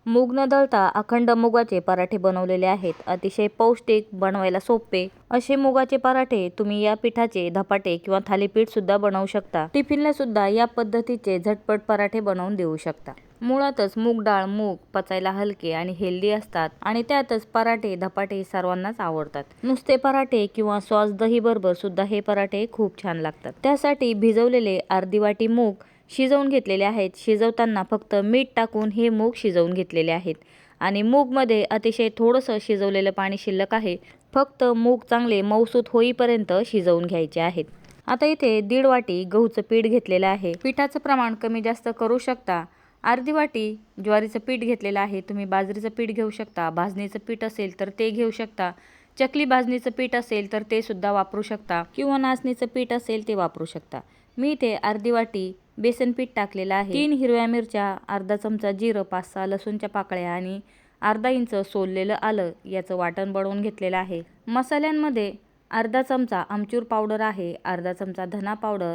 मूग न दळता अखंड मुगाचे पराठे बनवलेले आहेत. अतिशय पौष्टिक, बनवायला सोपे असे मुगाचे पराठे तुम्ही या पिठाचे धपाटे किंवा थालीपीठ सुद्धा बनवू शकता. टिफिनला सुद्धा या पद्धतीचे झटपट पराठे बनवून देऊ शकता. मुळातच मूग डाळ, मूग पचायला हलके आणि हेल्दी असतात आणि त्यातच पराठे धपाटे सर्वांनाच आवडतात. नुसते पराठे किंवा सॉस दही बरोबर सुद्धा हे पराठे खूप छान लागतात. त्यासाठी भिजवलेले अर्धी वाटी मूग शिजवून घेतलेले आहेत. शिजवताना फक्त मीठ टाकून हे मूग शिजवून घेतलेले आहेत आणि मूगमध्ये अतिशय थोडंसं शिजवलेलं पाणी शिल्लक आहे. फक्त मूग चांगले मऊसूत होईपर्यंत शिजवून घ्यायचे आहेत. आता इथे 1.5 वाटी गहूचं पीठ घेतलेलं आहे. पिठाचं प्रमाण कमी जास्त करू शकता. अर्धी वाटी ज्वारीचं पीठ घेतलेलं आहे. तुम्ही बाजरीचं पीठ घेऊ शकता, भाजणीचं पीठ असेल तर ते घेऊ शकता, चकली भाजणीचं पीठ असेल तर ते सुद्धा वापरू शकता किंवा नाचणीचं पीठ असेल ते वापरू शकता. मी इथे अर्धी वाटी बेसन पीठ टाकलेलं आहे. 3 हिरव्या मिरच्या, अर्धा चमचा जिरं, 5-6 लसूणच्या पाकळ्या आणि अर्धा इंच सोललेलं आलं याचं वाटण बनवून घेतलेलं आहे. मसाल्यांमध्ये अर्धा चमचा आमचूर पावडर आहे, अर्धा चमचा धना पावडर,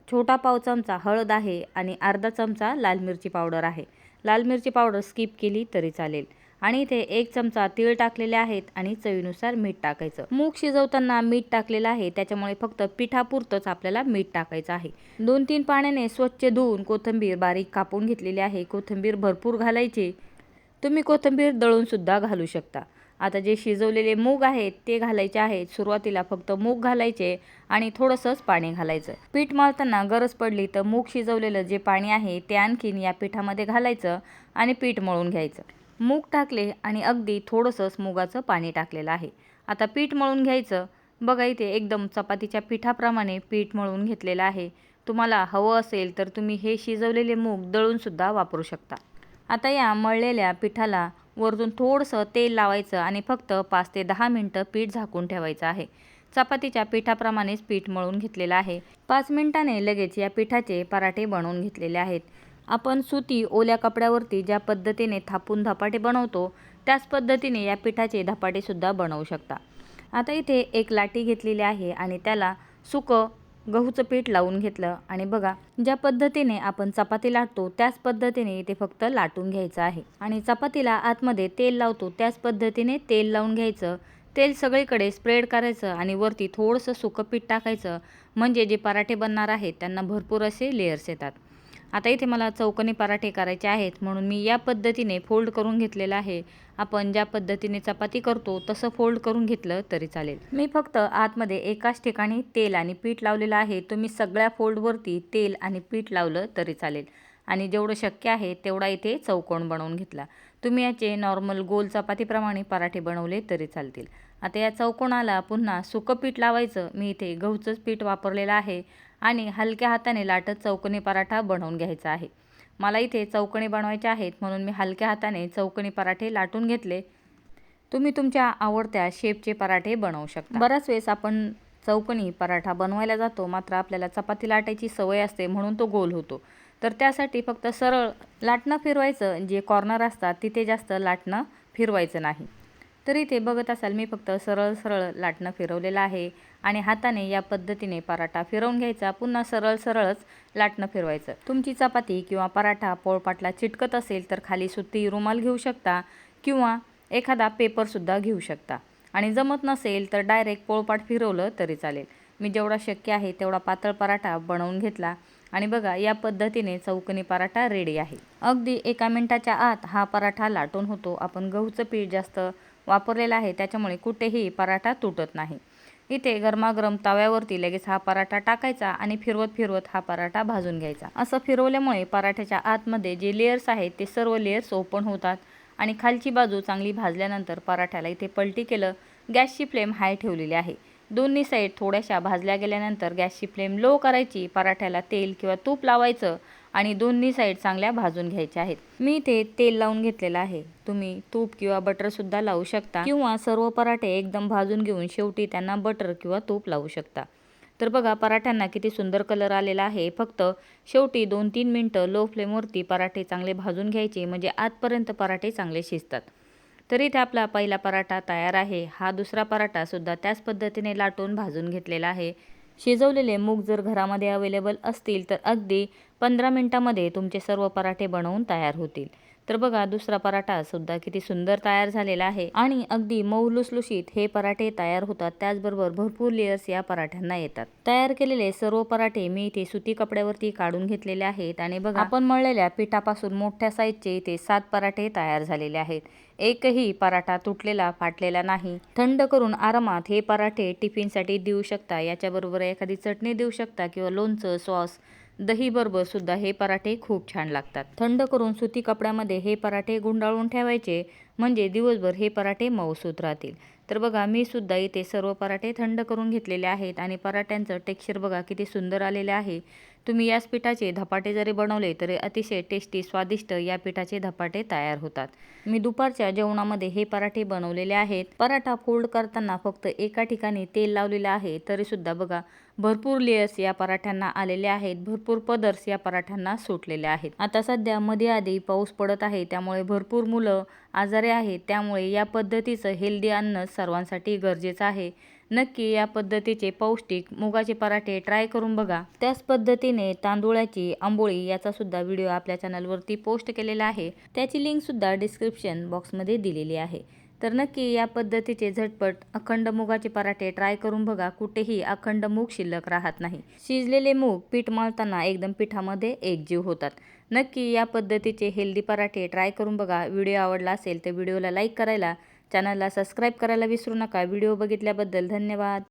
छोटा पाव चमचा हळद आहे आणि अर्धा चमचा लाल मिरची पावडर आहे. लाल मिरची पावडर स्किप केली तरी चालेल. आणि इथे 1 चमचा तीळ टाकलेले आहेत आणि चवीनुसार मीठ टाकायचं. मूग शिजवताना मीठ टाकलेलं आहे, त्याच्यामुळे फक्त पिठापुरतंच आपल्याला मीठ टाकायचं आहे. 2-3 पाण्याने स्वच्छ धुवून कोथिंबीर बारीक कापून घेतलेली आहे. कोथिंबीर भरपूर घालायची. तुम्ही कोथिंबीर दळून सुद्धा घालू शकता. आता जे शिजवलेले मूग आहेत ते घालायचे आहेत. सुरुवातीला फक्त मूग घालायचे आणि थोडंसंच पाणी घालायचं. पीठ मळताना गरज पडली तर मूग शिजवलेलं जे पाणी आहे ते आणखीन या पिठामध्ये घालायचं आणि पीठ मळून घ्यायचं. मूग टाकले आणि अगदी थोडंसंच मुगाचं पाणी टाकलेलं आहे. आता पीठ मळून घ्यायचं. बघा इथे एकदम चपातीच्या पिठाप्रमाणे पीठ मळून घेतलेलं आहे. तुम्हाला हवं असेल तर तुम्ही हे शिजवलेले मूग दळून सुद्धा वापरू शकता. आता या मळलेल्या पिठाला वरतून थोडंसं तेल लावायचं आणि फक्त 5 ते 10 मिनटं पीठ झाकून ठेवायचं आहे. चपातीच्या पिठाप्रमाणेच पीठ मळून घेतलेलं आहे. 5 मिनिटांनी लगेच या पिठाचे पराठे बनवून घेतलेले आहेत. आपण सुती ओल्या कपड्यावरती ज्या पद्धतीने थापून धपाटे बनवतो त्याच पद्धतीने या पिठाचे धपाटे सुद्धा बनवू शकता. आता इथे एक लाटी घेतलेली आहे आणि त्याला सुकं गहूचं पीठ लावून घेतलं आणि बघा ज्या पद्धतीने आपण चपाती लाटतो त्याच पद्धतीने इथे फक्त लाटून घ्यायचं आहे आणि चपातीला आतमध्ये तेल लावतो त्याच पद्धतीने तेल लावून घ्यायचं. तेल सगळीकडे स्प्रेड करायचं आणि वरती थोडंसं सुकं पीठ टाकायचं, म्हणजे जे पराठे बनणार आहेत त्यांना भरपूर असे लेयर्स येतात. आता इथे मला चौकोनी पराठे करायचे आहेत म्हणून मी या पद्धतीने फोल्ड करून घेतलेलं आहे. आपण ज्या पद्धतीने चपाती करतो तसं फोल्ड करून घेतलं तरी चालेल. मी फक्त आतमध्ये एकाच ठिकाणी तेल आणि पीठ लावलेलं आहे. तुम्ही सगळ्या फोल्डवरती तेल आणि पीठ लावलं तरी चालेल आणि जेवढं शक्य आहे तेवढा इथे चौकोन बनवून घेतला. तुम्ही याचे नॉर्मल गोल चपातीप्रमाणे पराठे बनवले तरी चालतील. आता या चौकोनाला पुन्हा सुकं पीठ लावायचं. मी इथे गहूचंच पीठ वापरलेलं आहे आणि हलक्या हाताने लाटत चौकोनी पराठा बनवून घ्यायचा आहे. मला इथे चौकोनी बनवायचे आहेत म्हणून मी हलक्या हाताने चौकोनी पराठे लाटून घेतले. तुम्ही तुमच्या आवडत्या शेपचे पराठे बनवू शकता. बऱ्याच वेळेस आपण चौकोनी पराठा बनवायला जातो मात्र आपल्याला चपाती लाटायची सवय असते म्हणून तो गोल होतो. तर त्यासाठी फक्त सरळ लाटणं फिरवायचं. जे कॉर्नर असतात तिथे जास्त लाटणं फिरवायचं नाही. तर इथे बघत असाल मी फक्त सरळ सरळ लाटणं फिरवलेलं आहे आणि हाताने या पद्धतीने पराठा फिरवून घ्यायचा. पुन्हा सरळ सरळच लाटणं फिरवायचं. तुमची चपाती किंवा पराठा पोळपाटला चिटकत असेल तर खाली सुती रुमाल घेऊ शकता किंवा एखादा पेपरसुद्धा घेऊ शकता आणि जमत नसेल तर डायरेक्ट पोळपाट फिरवलं तरी चालेल. मी जेवढा शक्य आहे तेवढा पातळ पराठा बनवून घेतला आणि बघा या पद्धतीने चौकोनी पराठा रेडी आहे. अगदी 1 मिनिटाच्या आत हा पराठा लाटून होतो. आपण गहूचं पीठ जास्त वापरलेला आहे त्याच्यामुळे कुठेही पराठा तुटत नाही. इथे गरमागरम तव्यावरती लगेच हा पराठा टाकायचा आणि फिरवत फिरवत हा पराठा भाजून घ्यायचा. असं फिरवल्यामुळे पराठ्याच्या आतमध्ये जे लेयर्स आहेत ते सर्व लेयर्स ओपन होतात आणि खालची बाजू चांगली भाजल्यानंतर पराठ्याला इथे पलटी केलं. गॅसची फ्लेम हाय ठेवलेली आहे. दोन्ही साईड थोड्याशा भाजल्या गेल्यानंतर गॅसची फ्लेम लो करायची. पराठ्याला तेल किंवा तूप लावायचं आणि दोन्ही साईड चांगल्या भाजून घ्यायच्या आहेत. मी इथे तेल लावून घेतलेलं आहे. तुम्ही तूप किंवा बटरसुद्धा लावू शकता किंवा सर्व पराठे एकदम भाजून घेऊन शेवटी त्यांना बटर किंवा तूप लावू शकता. तर बघा पराठ्यांना किती सुंदर कलर आलेला आहे. फक्त शेवटी 2-3 मिनटं लो फ्लेमवरती पराठे चांगले भाजून घ्यायचे म्हणजे आतपर्यंत पराठे चांगले शिजतात. तर इथे आपला पहिला पराठा तयार आहे. हा दुसरा पराठासुद्धा त्याच पद्धतीने लाटून भाजून घेतलेला आहे. शिजवलेले मूग जर घरामध्ये अवेलेबल असतील तर अगदी 15 मिनिटांमध्ये तुमचे सर्व पराठे बनवून तयार होतील. तर बघा दुसरा पराठा सुद्धा किती सुंदर तयार झालेला आहे आणि अगदी मऊ लुसलुशीत हे पराठे तयार होतात. त्याचबरोबर भरपूर लेयर्स या पराठ्यांना येतात. तयार केलेले सर्व पराठे मी इथे सुती कपड्यावरती काढून घेतलेले आहेत आणि बघा आपण मळलेल्या पिठापासून मोठ्या साईजचे इथे 7 पराठे तयार झालेले आहेत. एकही पराठा तुटलेला फाटलेला नाही. थंड करून आरामात हे पराठे टिफिनसाठी देऊ शकता. याच्याबरोबर एखादी चटणी देऊ शकता किंवा लोणचं, सॉस, दही बरोबर सुद्धा हे पराठे खूप छान लागतात. थंड करून सुती कपड्यामध्ये हे पराठे गुंडाळून ठेवायचे म्हणजे दिवसभर हे पराठे मऊसूत राहतील. तर बघा मी सुद्धा इथे सर्व पराठे थंड करून घेतलेले आहेत आणि पराठ्यांचं टेक्स्चर बघा किती सुंदर आलेले आहे. तुम्ही याच पिठाचे धपाटे जरी बनवले तरी अतिशय टेस्टी स्वादिष्ट या पिठाचे धपाटे तयार होतात. मी दुपारच्या जेवणामध्ये हे पराठे बनवलेले आहेत. पराठा फोल्ड करताना फक्त एका ठिकाणी तेल लावलेलं आहे तरी सुद्धा बघा भरपूर लेयर्स या पराठ्यांना आलेले आहेत. भरपूर पदर्स या पराठ्यांना सुटलेले आहेत. आता सध्या मध्ये आधी पाऊस पडत आहे त्यामुळे भरपूर मुलं आजारी आहेत. त्यामुळे या पद्धतीचं हेल्दी अन्न सर्वांसाठी गरजेचं आहे. नक्की या पद्धतीचे पौष्टिक मुगाचे पराठे ट्राय करून बघा. त्याच पद्धतीने तांदूळाची आंबोळी याचा सुद्धा व्हिडिओ आपल्या चॅनलवरती पोस्ट केलेला आहे. त्याची लिंक सुद्धा डिस्क्रिप्शन बॉक्समध्ये दिलेली आहे. तर नक्की या पद्धतीचे झटपट अखंड मुगाचे पराठे ट्राय करून बघा. कुठेही अखंड मूग शिल्लक राहत नाही. शिजलेले मूग पीठ मळताना एकदम पिठामध्ये एकजीव होतात. नक्की या पद्धतीचे हेल्दी पराठे ट्राय करून बघा. व्हिडिओ आवडला असेल तर व्हिडिओला लाईक करायला, चॅनलला सबस्क्राईब करायला विसरू नका. व्हिडिओ बघितल्याबद्दल धन्यवाद.